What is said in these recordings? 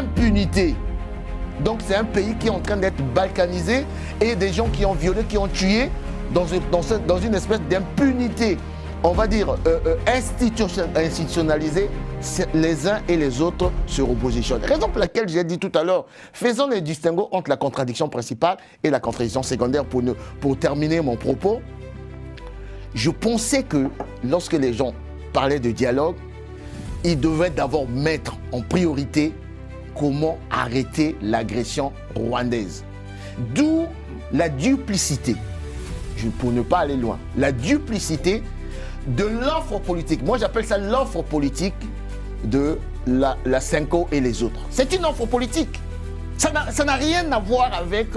impunité. Donc c'est un pays qui est en train d'être balkanisé et des gens qui ont violé, qui ont tué dans une espèce d'impunité, on va dire institutionnalisée, les uns et les autres se repositionnent. Raison pour laquelle j'ai dit tout à l'heure, faisons le distinguo entre la contradiction principale et la contradiction secondaire pour terminer mon propos. Je pensais que lorsque les gens parlaient de dialogue, ils devaient d'abord mettre en priorité comment arrêter l'agression rwandaise. D'où la duplicité, pour ne pas aller loin, la duplicité de l'offre politique. Moi j'appelle ça l'offre politique de la Cinco et les autres. C'est une offre politique. Ça n'a rien à voir avec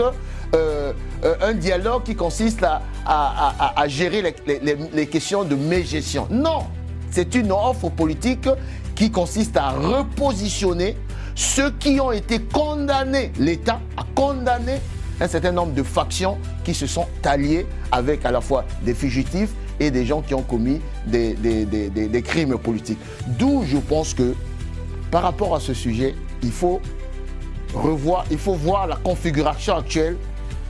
un dialogue qui consiste à gérer les questions de mégestion. Non, c'est une offre politique qui consiste à repositionner ceux qui ont été condamnés, l'État a condamné un certain nombre de factions qui se sont alliées avec à la fois des fugitifs et des gens qui ont commis des crimes politiques. D'où je pense que par rapport à ce sujet, il faut voir la configuration actuelle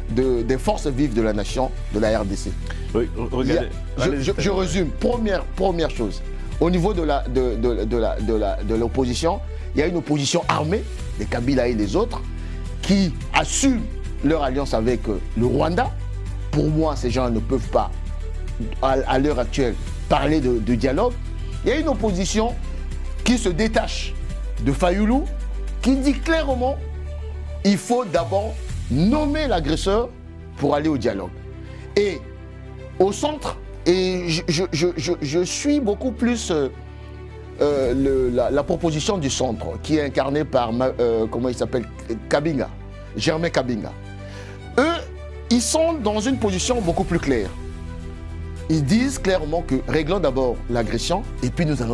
des forces vives de la nation, de la RDC. Oui, regardez. Je résume. Première chose, au niveau de l'opposition, il y a une opposition armée, les Kabila et les autres, qui assument leur alliance avec le Rwanda. Pour moi, ces gens ne peuvent pas, à l'heure actuelle, parler de dialogue. Il y a une opposition qui se détache de Fayoulou, qui dit clairement il faut d'abord nommer l'agresseur pour aller au dialogue. Et au centre, et je suis beaucoup plus la proposition du centre, qui est incarnée par, comment il s'appelle, Kabinga, Germain Kabinga. Eux, ils sont dans une position beaucoup plus claire. Ils disent clairement que réglons d'abord l'agression et puis nous allons